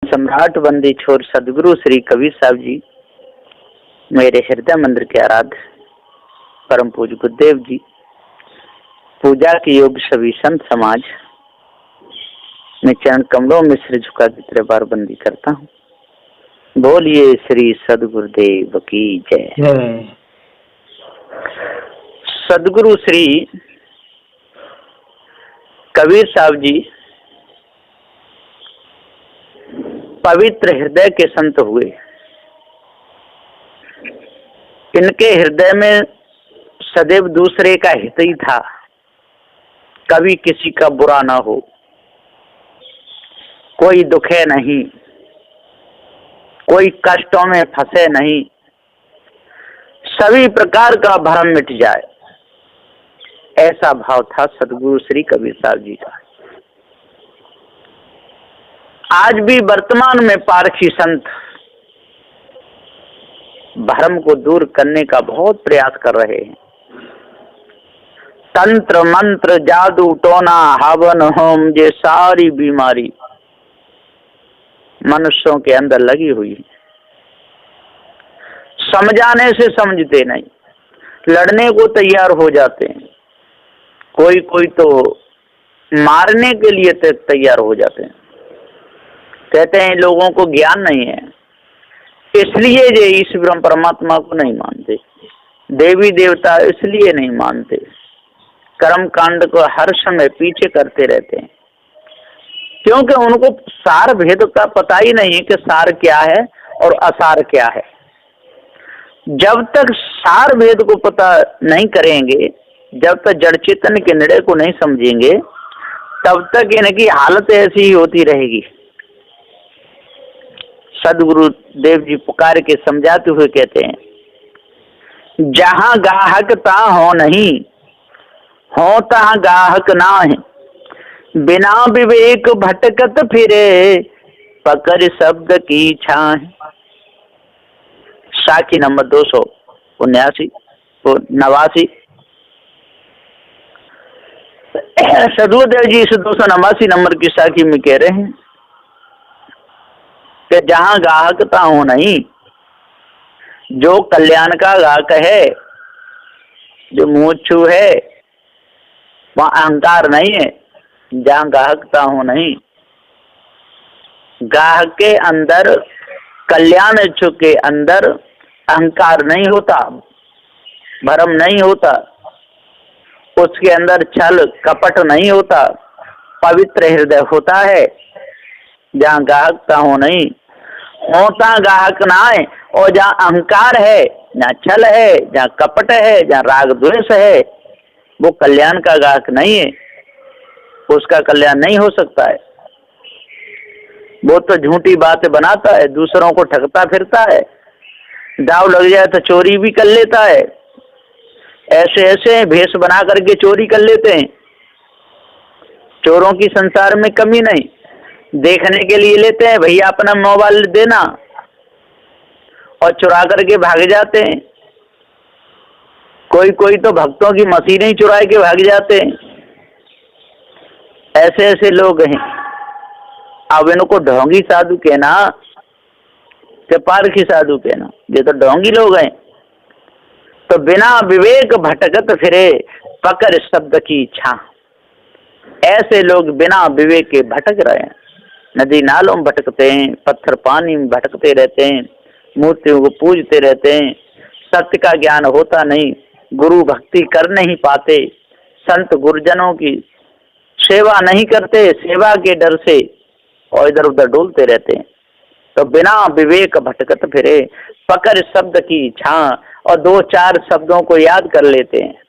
सम्राट बंदी छोर सदगुरु श्री कबीर साहब जी, मेरे हृदय मंदिर के आराध्य परम पूज्य गुरुदेव जी, पूजा के योग्य सभी संत समाज, मैं चरण कमलों में सिर झुका के तेरे बार बंदी करता हूँ। बोलिए श्री सदगुरुदेव की जय। सदगुरु श्री कबीर साहब जी पवित्र हृदय के संत हुए। इनके हृदय में सदैव दूसरे का हित ही था, कभी किसी का बुरा ना हो, कोई दुखे नहीं, कोई कष्टों में फंसे नहीं, सभी प्रकार का भरम मिट जाए, ऐसा भाव था सदगुरु श्री कबीर साहब जी का। आज भी वर्तमान में पारखी संत भ्रम को दूर करने का बहुत प्रयास कर रहे हैं। तंत्र मंत्र जादू टोना हवन होम ये सारी बीमारी मनुष्यों के अंदर लगी हुई है। समझाने से समझते नहीं, लड़ने को तैयार हो जाते हैं, कोई कोई तो मारने के लिए तैयार हो जाते हैं। कहते हैं लोगों को ज्ञान नहीं है, इसलिए ये ईश्वर परमात्मा को नहीं मानते, देवी देवता इसलिए नहीं मानते, कर्म कांड को हर समय पीछे करते रहते हैं, क्योंकि उनको सार भेद का पता ही नहीं है कि सार क्या है और असार क्या है। जब तक सार भेद को पता नहीं करेंगे, जब तक जड़ चेतन के निर्णय को नहीं समझेंगे, तब तक इनकी हालत ऐसी ही होती रहेगी। सदगुरु देव जी पुकार के समझाते हुए कहते हैं, जहां गाहक ता हो नहीं, हो तहां गाहक ना है, बिना विवेक भटकत फिरे, पकड़ शब्द की छाह। साखी नंबर 289। सदगुरुदेव जी इस 289 नंबर की साखी में कह रहे हैं कि जहां गाहक ता हो नहीं, जो कल्याण का गाहक है, जो मूर्छू है, वहां अहंकार नहीं है। जहां गाहक ता हो नहीं, गाहक के अंदर, कल्याण इच्छुक के अंदर अहंकार नहीं होता, भ्रम नहीं होता, उसके अंदर छल कपट नहीं होता, पवित्र हृदय होता है। जहाँ गाहक ता हो नहीं, होता गाहक ना है। और जहाँ अहंकार है, जहाँ छल है, जहाँ कपट है, जहाँ राग द्वेष है, वो कल्याण का गाहक नहीं है, उसका कल्याण नहीं हो सकता है। वो तो झूठी बातें बनाता है, दूसरों को ठगता फिरता है, दाव लग जाए तो चोरी भी कर लेता है। ऐसे ऐसे भेष बना करके चोरी कर लेते हैं। चोरों की संसार में कमी नहीं, देखने के लिए लेते हैं, भैया अपना मोबाइल देना, और चुरा करके भाग जाते हैं। कोई कोई तो भक्तों की मशीनें ही चुरा के भाग जाते हैं। ऐसे ऐसे लोग हैं। अब इनको ढोंगी साधु कहना कि पारखी साधु कहना, ये तो ढोंगी लोग हैं। तो बिना विवेक भटकत फिरे, पकड़ शब्द की इच्छा। ऐसे लोग बिना विवेक के भटक रहे हैं, नदी नालों में भटकते हैं, पत्थर पानी में भटकते रहते हैं, मूर्तियों को पूजते रहते हैं, सत्य का ज्ञान होता नहीं, गुरु भक्ति कर नहीं पाते, संत गुरुजनों की सेवा नहीं करते, सेवा के डर से और इधर उधर डोलते रहते हैं। तो बिना विवेक भटकत फिरे, पकड़ शब्द की इच्छा, और दो चार शब्दों को याद कर लेते हैं,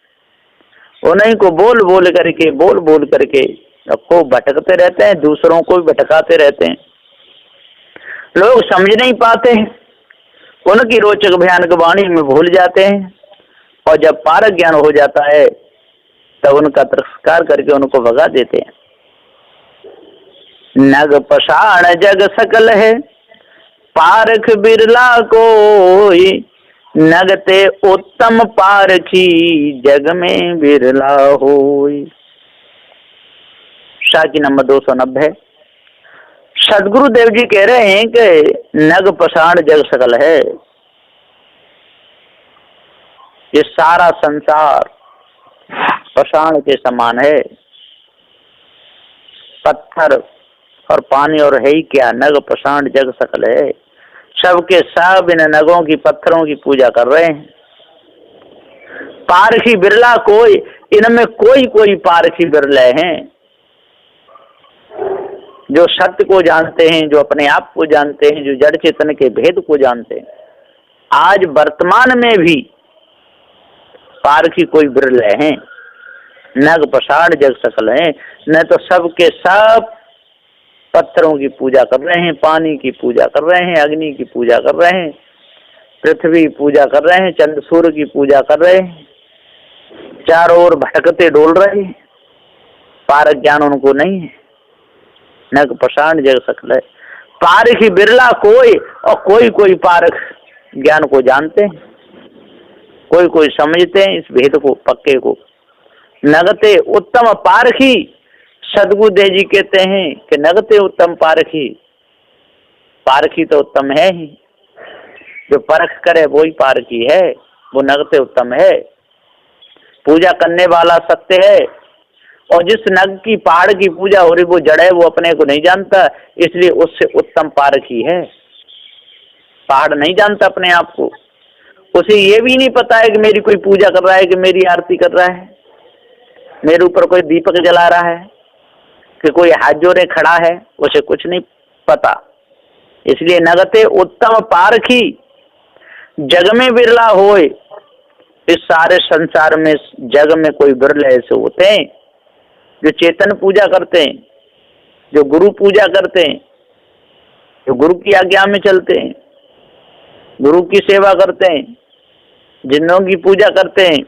उन्हीं को बोल बोल करके को भटकते रहते हैं, दूसरों को भी भटकाते रहते हैं। लोग समझ नहीं पाते हैं, उनकी रोचक भयानक वाणी में भूल जाते हैं, और जब पारक ज्ञान हो जाता है तब उनका तिरस्कार करके उनको भगा देते हैं। नग पसाण जग सकल है, पारख बिरला कोई, नगते उत्तम पारखी, जग में बिरला होई। साखी नंबर 290। सदगुरुदेव जी कह रहे हैं कि नग पसाण जग सकल है। ये सारा संसार पसाण के समान है, पत्थर और पानी और है ही क्या, नग पसाण जग सकल है। सबके सब इन नगों की, पत्थरों की पूजा कर रहे हैं। पारखी बिरला कोई, इनमें कोई कोई पारखी बिरले हैं जो सत्य को जानते हैं, जो अपने आप को जानते हैं, जो जड़ चेतन के भेद को जानते हैं। आज वर्तमान में भी पारखी कोई बिरले हैं। नग पसाण जग सकल है, न तो सबके सब पत्थरों की पूजा कर रहे हैं, पानी की पूजा कर रहे हैं, अग्नि की पूजा कर रहे हैं, पृथ्वी पूजा कर रहे हैं, चंद्र सूर्य की पूजा कर रहे हैं, चारों ओर भटकते डोल रहे हैं। पारक ज्ञान उनको नहीं है। नग पसाण जग सकल है, पारखी बिरला कोई, और कोई कोई पारख ज्ञान को जानते हैं, कोई कोई समझते हैं इस भेद को, पक्के को। नगते उत्तम पारखी, सदगुरुदेव जी कहते हैं कि नगते उत्तम पारखी। पारखी तो उत्तम है ही, जो परख करे वो ही पारखी है, वो नगते उत्तम है। पूजा करने वाला सत्य है, और जिस नग की पहाड़ की पूजा हो रही वो जड़ है, वो अपने को नहीं जानता, इसलिए उससे उत्तम पारखी है। पहाड़ नहीं जानता अपने आप को, उसे ये भी नहीं पता है कि मेरी कोई पूजा कर रहा है, कि मेरी आरती कर रहा है, मेरे ऊपर कोई दीपक जला रहा है, कि कोई हाथ जोड़े खड़ा है, उसे कुछ नहीं पता। इसलिए नगते उत्तम पारखी जग में बिरला होए। इस सारे संसार में, जग में कोई बिरले ऐसे होते हैं जो चेतन पूजा करते हैं, जो गुरु पूजा करते हैं, जो गुरु की आज्ञा में चलते हैं, गुरु की सेवा करते हैं, जिन्नों की पूजा करते हैं,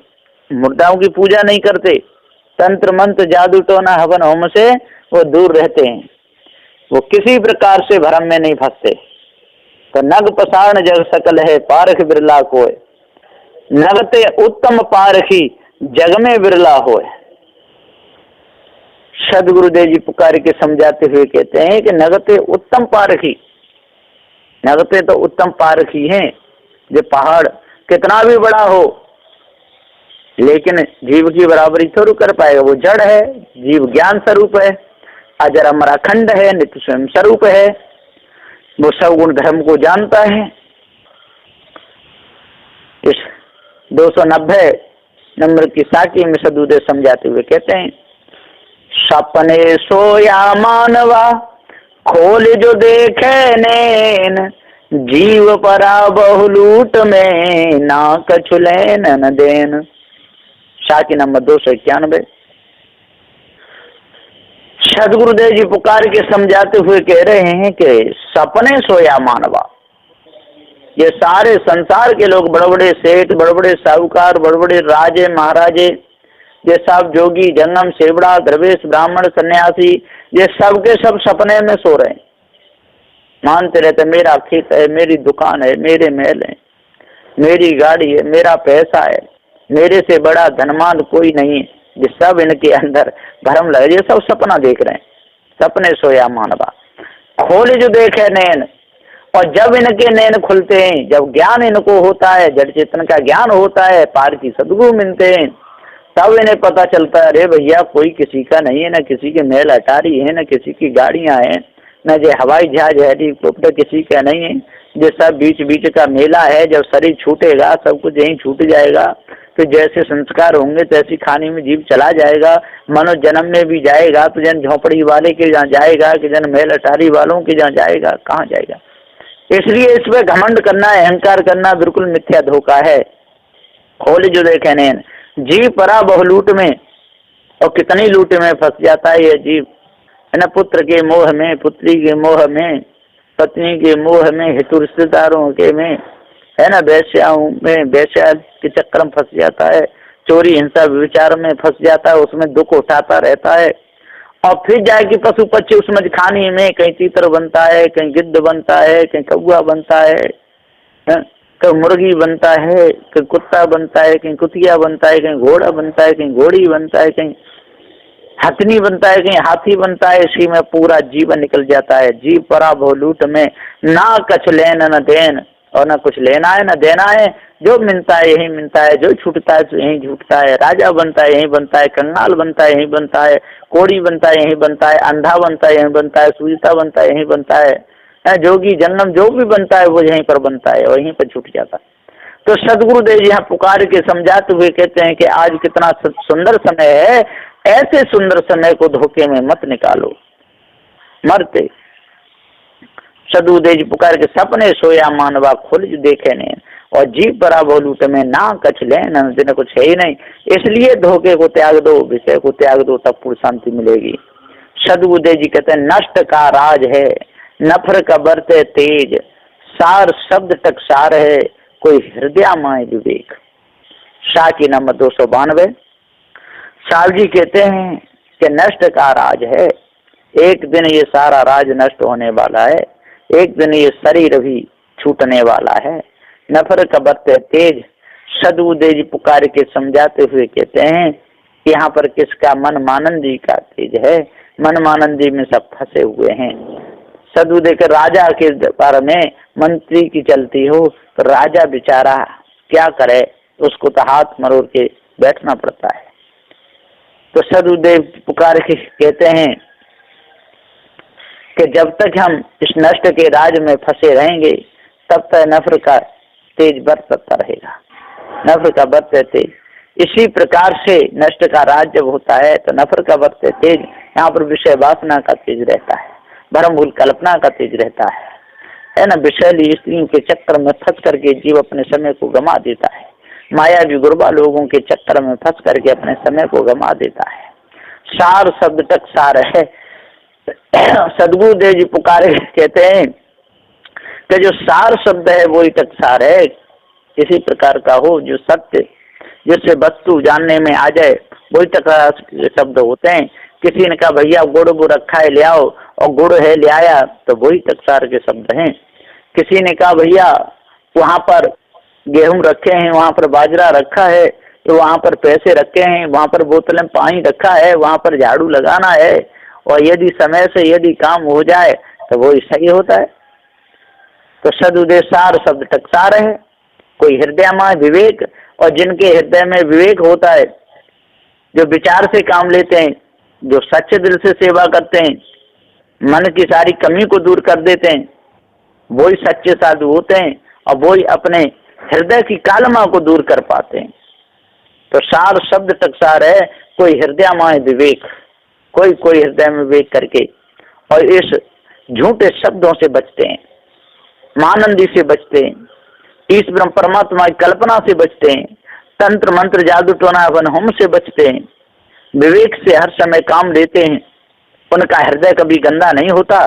मुर्दाओं की पूजा नहीं करते। तंत्र मंत्र जादू टोना हवन होम से वो दूर रहते हैं, वो किसी प्रकार से भ्रम में नहीं फंसते। तो नग पसाण जग सकल है, पारख बिरला कोय। नगते उत्तम पारखी जग में बिरला होए। सदगुरुदेव जी पुकार के समझाते हुए कहते हैं कि नगते उत्तम पारखी, नगते तो उत्तम पारखी हैं। जो पहाड़ कितना भी बड़ा हो, लेकिन जीव की बराबरी थोड़ी कर पाएगा, वो जड़ है। जीव ज्ञान स्वरूप है, अजर अमर अखंड है, नित्य स्वयं स्वरूप है, वो सब गुण धर्म को जानता है। इस 290 नंबर की साखी में सदगुरुदेव समझाते हुए कहते हैं, सपने सोया मानवा खोल जो देखे नैन, जीव परा बहुलूट में ना कछु लेन न देन। साखी नंबर 291। सदगुरुदेव जी पुकार के समझाते हुए कह रहे हैं कि सपने सोया मानवा। ये सारे संसार के लोग, बड़े बड़े सेठ, बड़े बड़े साहूकार, बड़े बड़े राजे महाराजे, ये सब जोगी जंगम सेवड़ा दरवेश ब्राह्मण सन्यासी, ये सब के सब सपने में सो रहे हैं। मानते रहते मेरा खेत है, मेरी दुकान है, मेरे महल है, मेरी गाड़ी है, मेरा पैसा है, मेरे से बड़ा धनवान कोई नहीं है। ये सब इनके अंदर भ्रम लगे, ये सब सपना देख रहे हैं। सपने सोया मानवा खोले जो देखे नैन, और जब इनके नैन खुलते हैं, जब ज्ञान इनको होता है, जड़ चेतन का ज्ञान होता है, पार की सदगुरु मिलते हैं, तब इन्हें पता चलता है अरे भैया कोई किसी का नहीं है, न किसी के महल अटारी है, न किसी की गाड़ियां हैं, न जो हवाई जहाज हेलीकॉप्टर किसी का नहीं है। जो सब बीच बीच का मेला है, जब शरीर छूटेगा सब कुछ यहीं छूट जाएगा। तो जैसे संस्कार होंगे तैसी खाने में जीव चला जाएगा। मनो जन्म में भी जाएगा तो जन झोपड़ी वाले के जहाँ जाएगा, कि जन महल अटारी वालों के जहाँ जाएगा, कहाँ जाएगा। इसलिए इस पे घमंड करना, अहंकार करना बिल्कुल मिथ्या धोखा है। खोल जो देखे नैन, जीव परा बहुलूट में, और कितनी लूट में फंस जाता है ये जीव, है ना। पुत्र के मोह में, पुत्री के मोह में, पत्नी के मोह में, हितु रिश्तेदारों के में, है ना, वैश्याओं में, वैश्या के चक्कर में फंस जाता है, चोरी हिंसा विचार में फंस जाता है, उसमें दुख उठाता रहता है। और फिर जाके पशु पक्षी उस मजखानी में कहीं तीतर बनता है, कहीं गिद्ध बनता है, कहीं कौआ बनता है, कहीं मुर्गी बनता है, कहीं कुत्ता बनता है, कहीं कुतिया बनता है, कहीं घोड़ा बनता है, कहीं घोड़ी बनता है, कहीं हथनी बनता है, कहीं हाथी बनता है, इसी में पूरा जीवन निकल जाता है। जीव परा भो लूट में, ना कछ लेन न देन, और न कुछ लेना है न देना है। जो मिलता है यही मिलता है, जो छूटता है तो यही छूटता है। राजा बनता है यही बनता है, कंगाल बनता है यही बनता है, कोड़ी बनता है यही बनता है, अंधा बनता है यही बनता है, सूजता बनता है यही बनता है, जोगी जन्म जो भी बनता है वो यहीं पर बनता है और यहीं पर छूट जाता है। तो सदगुरुदेव जी यहाँ पुकार के समझाते हुए कहते हैं कि आज कितना सुंदर समय है, ऐसे सुंदर समय को धोखे में मत निकालो, मरते। सदगुरुदेव जी पुकार के सपने सोया मानवा खुल देखे ने, और जीव परा बोलूट में ना कछ ले न दिन, कुछ है ही नहीं। इसलिए धोखे को त्याग दो, विषय को त्याग दो, तब पूर्ण शांति मिलेगी। सदगुरुदेव जी कहते हैं नष्ट का राज है, नफर का बरते तेज, सार शब्द टकसार है, कोई हृदय माय विवेक। शाह की नंबर 292। शाह जी कहते हैं कि नष्ट का राज है, एक दिन ये सारा राज नष्ट होने वाला है, एक दिन ये शरीर भी छूटने वाला है। नफर का बरते तेज, सदगुरुदेव जी पुकार के समझाते हुए कहते हैं कि यहाँ पर किसका, मन मानंद जी का तेज है। मन मानंद जी में सब फंसे हुए हैं। सदगुरुदेव के राजा के बारे में मंत्री की चलती हो तो राजा बेचारा क्या करे, उसको तो हाथ मरोड़ के बैठना पड़ता है। तो सदगुरुदेव पुकार के कहते हैं कि जब तक हम इस नष्ट के राज में फंसे रहेंगे तब तक नफर का तेज बरसता रहेगा, नफर का बरते तेज। इसी प्रकार से नष्ट का राज जब होता है तो नफर का बरते तेज, यहाँ पर विषय वासना का तेज रहता है, भ्रमभूल कल्पना का तेज रहता है ना। विषैली स्त्रियों के चक्कर में फंस करके जीव अपने समय को गंवा देता है, मायावी गुरबा लोगों के चक्कर में फंस करके अपने समय को गंवा देता है। सार शब्द तक सार है। सदगुरुदेव जी पुकारे कहते हैं कि जो सार शब्द है वही तक सार है, किसी प्रकार का हो जो सत्य जिससे वस्तु जानने में आ जाए वही तक शब्द होते हैं। किसी ने कहा भैया गुड़ रखा है ले आओ, और गुड़ है ले आया, तो वही तकसार के शब्द हैं। किसी ने कहा भैया वहाँ पर गेहूं रखे हैं, वहाँ पर बाजरा रखा है, तो वहाँ पर पैसे रखे हैं, वहाँ पर बोतल में पानी रखा है, वहाँ पर झाड़ू लगाना है, और यदि समय से यदि काम हो जाए तो वो सही होता है। तो सदुदय सार शब्द टकसार है, कोई हृदय में विवेक, और जिनके हृदय में विवेक होता है, जो विचार से काम लेते हैं, जो सच्चे दिल से सेवा करते हैं, मन की सारी कमी को दूर कर देते हैं, वही सच्चे साधु होते हैं और वही अपने हृदय की कालमा को दूर कर पाते हैं। तो सार शब्द टकसार है, कोई हृदय में विवेक, कोई हृदय में विवेक करके और इस झूठे शब्दों से बचते हैं, मानंदी से बचते हैं, इस ब्रह्म परमात्मा की कल्पना से बचते हैं, तंत्र मंत्र जादू टोना वन होम से बचते हैं, विवेक से हर समय काम लेते हैं। उनका हृदय कभी गंदा नहीं होता,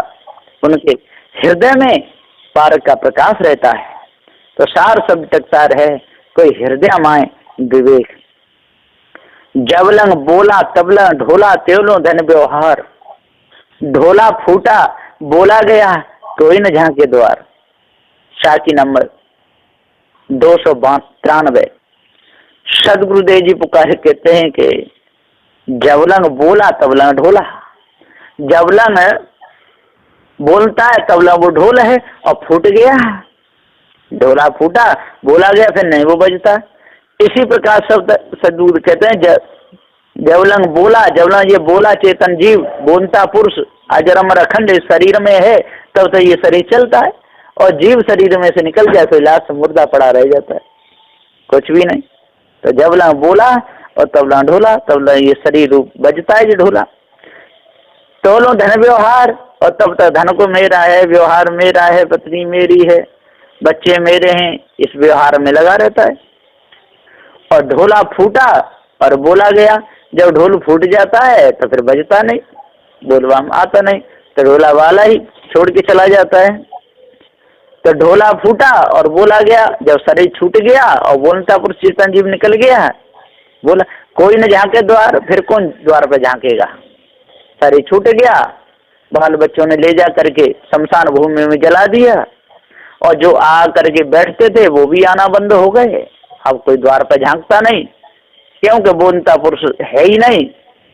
उनके हृदय में पारक का प्रकाश रहता है। तो सार शब्द टकसार है, कोई हृदय माए विवेक। जबलंग बोला तबला ढोला त्योलो धन व्यवहार, ढोला फूटा बोला गया कोई न झांके द्वार। शाकी नंबर 293। सदगुरुदेव जी पुकार कहते हैं कि जबलंग बोला तबला ढोला, जबलंग बोलता है तबला वो ढोल है और फूट गया, ढोला फूटा बोला गया फिर नहीं वो बजता। इसी प्रकार शब्द सदगुरु कहते हैं जबलंग बोला, जबलंग ये बोला चेतन जीव, बोलता पुरुष अजर अमर अखंड शरीर में है तब तो ये शरीर चलता है, और जीव शरीर में से निकल जाए तो लाश मुर्दा पड़ा रह जाता है, कुछ भी नहीं। तो जबलंग बोला और तबला ढोला, तबला ये शरीर रूप बजता है जो ढोला। तोलो धन व्यवहार, और तब तक धन को मेरा है, व्यवहार मेरा है, पत्नी मेरी है, बच्चे मेरे हैं, इस व्यवहार में लगा रहता है। और ढोला फूटा और बोला गया, जब ढोल फूट जाता है तो फिर बजता नहीं, बोलवा में आता नहीं, तो ढोला वाला ही छोड़ के चला जाता है। तो ढोला फूटा और बोला गया, जब शरीर छूट गया और बोलता पुरुष चेतन जीव निकल गया, बोला कोई न झांके द्वार, फिर कौन द्वार पर झांकेगा, शरीर छूट गया, बाल बच्चों ने ले जा करके शमशान भूमि में जला दिया, और जो आ करके बैठते थे वो भी आना बंद हो गए। अब कोई द्वार पर झांकता नहीं, क्योंकि बोलता पुरुष है ही नहीं,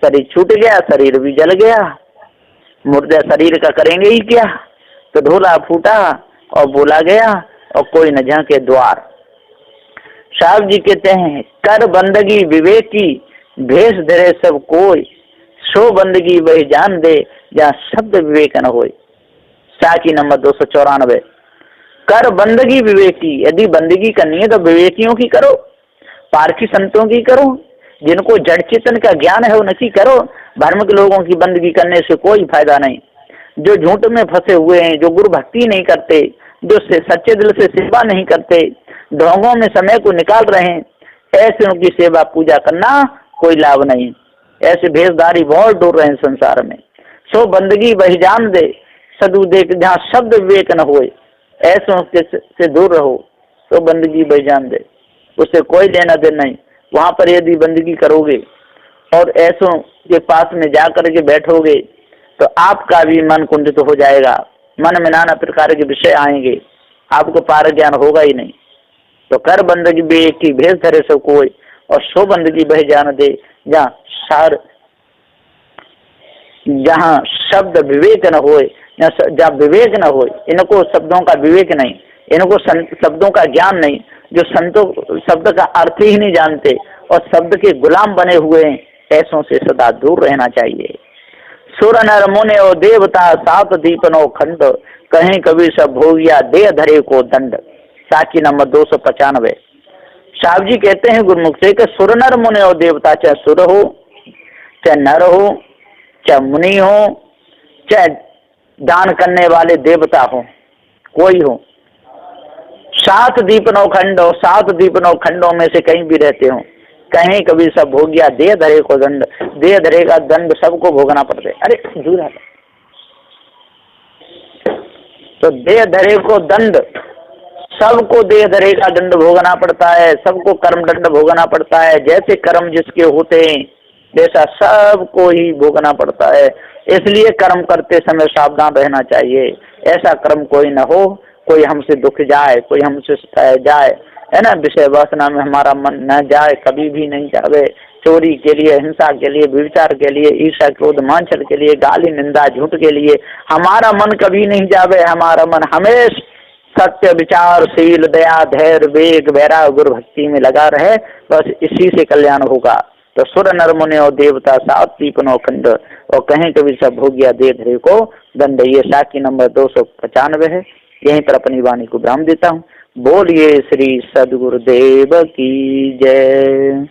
शरीर छूट गया, शरीर भी जल गया, मुर्दे शरीर का करेंगे ही क्या। तो ढोला फूटा और बोला गया और कोई न झांके द्वार। साहब जी कहते हैं कर बंदगी विवेक की भेष धरे सब कोई, सो बंदगी वही जान दे जहाँ शब्द विवेक न होए। साखी नंबर 294। कर बंदगी विवेक की, यदि बंदगी करनी है तो विवेकियों की करो, पारखी संतों की करो, जिनको जड़ चेतन का ज्ञान है उनकी करो। धार्मिक लोगों की बंदगी करने से कोई फायदा नहीं। जो झूठ में फंसे हुए हैं, जो गुरु भक्ति नहीं करते, जो सच्चे दिल से सेवा नहीं करते, ढोंगों में समय को निकाल रहे हैं, ऐसे उनकी सेवा पूजा करना कोई लाभ नहीं। ऐसे भेषधारी बहुत दूर रहे संसार में। सो बंदगी वही जान दे सदु देख जहाँ शब्द विवेक न होए, ऐसों से दूर रहो। तो बंदगी वही जान दे, उससे कोई लेना देना नहीं। वहां पर यदि बंदगी करोगे और ऐसों के पास में जाकर के बैठोगे तो आपका भी मन कुंठित हो जाएगा, मन में नाना प्रकार के विषय आएंगे, आपको पार ज्ञान होगा ही नहीं। तो कर बंदगी विवेक की भेष धरे सब कोई, और सो बंदगी वही जान दे जहाँ शब्द विवेक न होए, जहाँ विवेक न होए। इनको शब्दों का विवेक नहीं, इनको शब्दों का ज्ञान नहीं, जो संतों शब्द का अर्थ ही नहीं जानते और शब्द के गुलाम बने हुए हैं, ऐसों से सदा दूर रहना चाहिए। सुर नर मुनि और देवता सात दीपनो खंड, कहीं कभी सब भोगिया दे धरे को दंड। साखी नंबर 295। साहब जी कहते हैं गुरुमुख से कि सुर नर मुनि और देवता, चाहे सुर हो, चाहे नर हो, चाहे मुनि हो, चाहे दान करने वाले देवता हो, कोई हो, सात दीपनों खंड, और सात दीपनों खंडों में से कहीं भी रहते हो, कहीं कभी सब भोगिया दे धरे को दंड। दे धरे का दंड सबको भोगना पड़ता है। अरे दूर है तो दे धरे को दंड, सबको दे धरे का दंड भोगना पड़ता है, सबको कर्म दंड भोगना पड़ता है। जैसे कर्म जिसके होते हैं वैसा सबको ही भोगना पड़ता है। इसलिए कर्म करते समय सावधान रहना चाहिए। ऐसा कर्म कोई न हो कोई हमसे दुख जाए, कोई हमसे सताया जाए, है ना, विषय वासना में हमारा मन न जाए, कभी भी नहीं जावे। चोरी के लिए, हिंसा के लिए, व्यभिचार के लिए, ईर्ष्या क्रोध मांचल के लिए, गाली निंदा झूठ के लिए हमारा मन कभी नहीं जावे। हमारा मन हमेशा सत्य विचारशील दया धैर्य वेग वैराग्य गुरु भक्ति में लगा रहे, बस इसी से कल्याण होगा। तो सुर नर मुनि और देवता सात दीपनो खंड, और कहीं कभी सब भोगिया दे धरे को दंड। ये साखी नंबर 295 है। यहीं पर अपनी वाणी को विराम देता हूँ। बोलिए श्री सद्गुरुदेव की जय।